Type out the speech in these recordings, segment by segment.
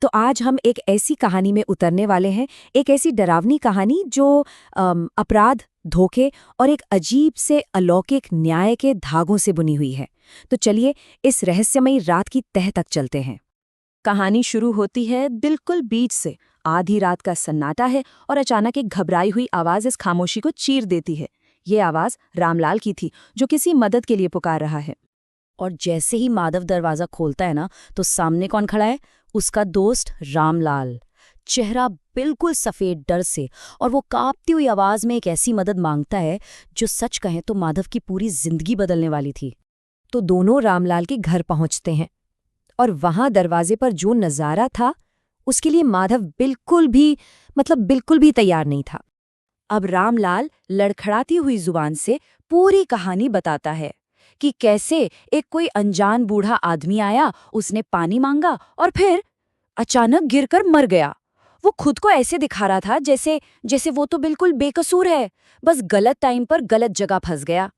तो आज हम एक ऐसी कहानी में उतरने वाले हैं, एक ऐसी डरावनी कहानी जो अपराध, धोखे और एक अजीब से अलौकिक न्याय के धागों से बुनी हुई है। तो चलिए इस रहस्यमयी रात की तह तक चलते हैं। कहानी शुरू होती है बिल्कुल बीच से। आधी रात का सन्नाटा है और अचानक एक घबराई हुई आवाज इस खामोशी को चीर देती है। ये आवाज रामलाल की थी, जो किसी मदद के लिए पुकार रहा है। और जैसे ही माधव दरवाजा खोलता है ना, तो सामने कौन खड़ा है? उसका दोस्त रामलाल। चेहरा बिल्कुल सफेद डर से, और वो कांपती हुई आवाज में एक ऐसी मदद मांगता है जो सच कहें तो माधव की पूरी जिंदगी बदलने वाली थी। तो दोनों रामलाल के घर पहुंचते हैं, और वहां दरवाजे पर जो नजारा था उसके लिए माधव बिल्कुल भी तैयार नहीं था। अब रामलाल लड़खड़ाती हुई जुबान से पूरी कहानी बताता है कि कैसे एक कोई अनजान बूढ़ा आदमी आया, उसने पानी मांगा और फिर अचानक गिरकर मर गया। वो खुद को ऐसे दिखा रहा था जैसे जैसे वो तो बिल्कुल बेकसूर है, बस गलत टाइम पर गलत जगह फंस गया।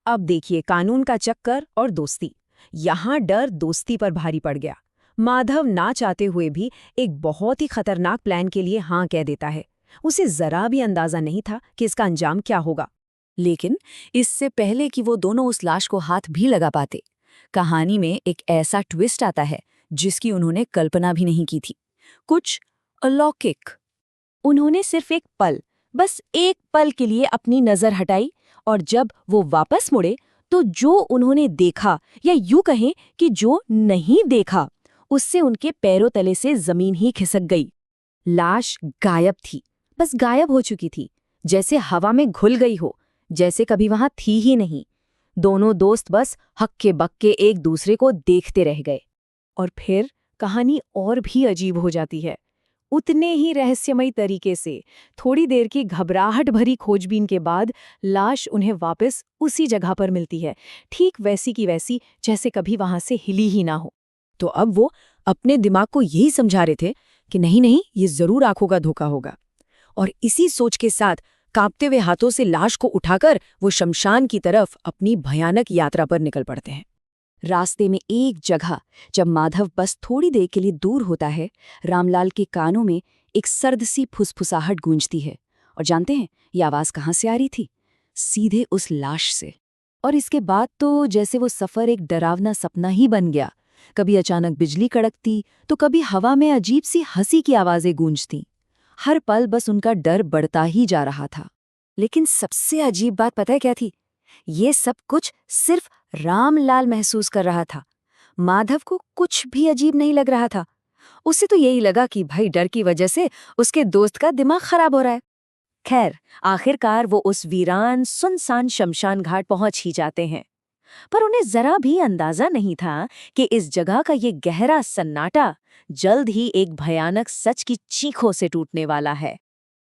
अब देखिए कानून का चक्कर और दोस्ती। यहाँ डर दोस्ती पर भारी पड़ गया। माधव ना चाहते हुए भी एक बहुत ही खतरनाक प्लान के लिए हाँ कह देता है। उसे जरा भी अंदाजा नहीं था कि इसका अंजाम क्या होगा। लेकिन इससे पहले कि वो दोनों उस लाश को हाथ भी लगा पाते, कहानी में एक ऐसा ट्विस्ट आता है जिसकी उन्होंने कल्पना भी नहीं की थी। कुछ अलौकिक। उन्होंने सिर्फ बस एक पल के लिए अपनी नजर हटाई, और जब वो वापस मुड़े तो जो उन्होंने देखा, या यूं कहें कि जो नहीं देखा, उससे उनके पैरों तले से जमीन ही खिसक गई। लाश गायब थी, बस गायब हो चुकी थी, जैसे हवा में घुल गई हो, जैसे कभी वहां थी ही नहीं। दोनों दोस्त बस हक्के बक्के एक दूसरे को देखते रह गए। और फिर कहानी और भी अजीब हो जाती है। उतने ही रहस्यमयी तरीके से थोड़ी देर की घबराहट भरी खोजबीन के बाद लाश उन्हें वापस उसी जगह पर मिलती है, ठीक वैसी की वैसी जैसे कभी वहां से हिली ही ना हो। तो अब वो अपने दिमाग को यही समझा रहे थे कि नहीं नहीं, ये जरूर आंखों का धोखा होगा। और इसी सोच के साथ कांपते हुए हाथों से लाश को उठाकर वो शमशान की तरफ अपनी भयानक यात्रा पर निकल पड़ते हैं। रास्ते में एक जगह जब माधव बस थोड़ी देर के लिए दूर होता है, रामलाल के कानों में एक सर्द सी फुसफुसाहट गूंजती है। और जानते हैं ये आवाज कहाँ से आ रही थी? सीधे उस लाश से। और इसके बाद तो जैसे वो सफर एक डरावना सपना ही बन गया। कभी अचानक बिजली कड़कती, तो कभी हवा में अजीब सी हंसी की आवाजें गूंजती। हर पल बस उनका डर बढ़ता ही जा रहा था। लेकिन सबसे अजीब बात पता है क्या थी? ये सब कुछ सिर्फ रामलाल महसूस कर रहा था। माधव को कुछ भी अजीब नहीं लग रहा था। उसे तो यही लगा कि भाई डर की वजह से उसके दोस्त का दिमाग खराब हो रहा है। खैर, आखिरकार वो उस वीरान सुनसान शमशान घाट पहुंच ही जाते हैं। पर उन्हें जरा भी अंदाजा नहीं था कि इस जगह का ये गहरा सन्नाटा जल्द ही एक भयानक सच की चीखों से टूटने वाला है।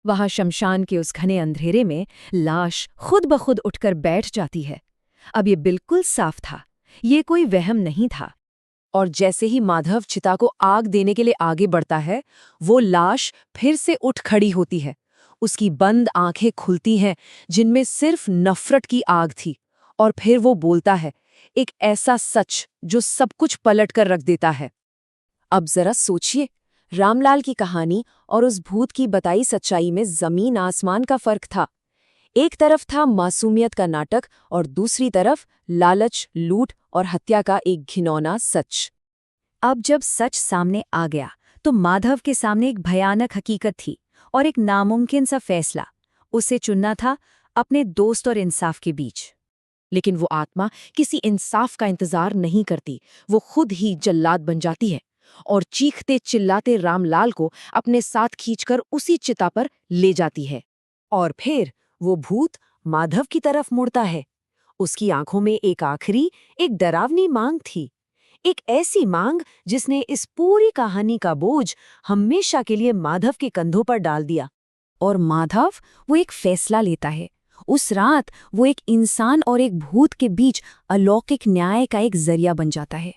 वहां शमशान के उस घने अंधेरे में लाश खुद ब खुद उठकर बैठ जाती है। अब ये बिल्कुल साफ था, ये कोई वहम नहीं था। और जैसे ही माधव चिता को आग देने के लिए आगे बढ़ता है, वो लाश फिर से उठ खड़ी होती है। उसकी बंद आंखें खुलती हैं, जिनमें सिर्फ नफरत की आग थी। और फिर वो बोलता है, एक ऐसा सच जो सब कुछ पलट कर रख देता है। अब जरा सोचिए, रामलाल की कहानी और उस भूत की बताई सच्चाई में जमीन आसमान का फर्क था। एक तरफ था मासूमियत का नाटक, और दूसरी तरफ लालच, लूट और हत्या का एक घिनौना सच। अब जब सच सामने आ गया, तो माधव के सामने एक भयानक हकीकत थी और एक नामुमकिन सा फैसला। उसे चुनना था अपने दोस्त और इंसाफ के बीच। लेकिन वो आत्मा किसी इंसाफ का इंतजार नहीं करती। वो खुद ही जल्लाद बन जाती है और चीखते चिल्लाते रामलाल को अपने साथ खींचकर उसी चिता पर ले जाती है। और फिर वो भूत माधव की तरफ मुड़ता है। उसकी आंखों में एक आखिरी, एक डरावनी मांग थी। एक ऐसी मांग जिसने इस पूरी कहानी का बोझ हमेशा के लिए माधव के कंधों पर डाल दिया। और माधव, वो एक फैसला लेता है। उस रात वो एक इंसान और एक भूत के बीच अलौकिक न्याय का एक जरिया बन जाता है।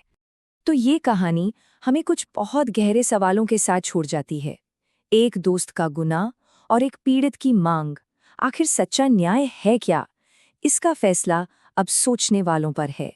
तो ये कहानी हमें कुछ बहुत गहरे सवालों के साथ छोड़ जाती है। एक दोस्त का गुनाह और एक पीड़ित की मांग। आखिर सच्चा न्याय है क्या? इसका फैसला अब सोचने वालों पर है।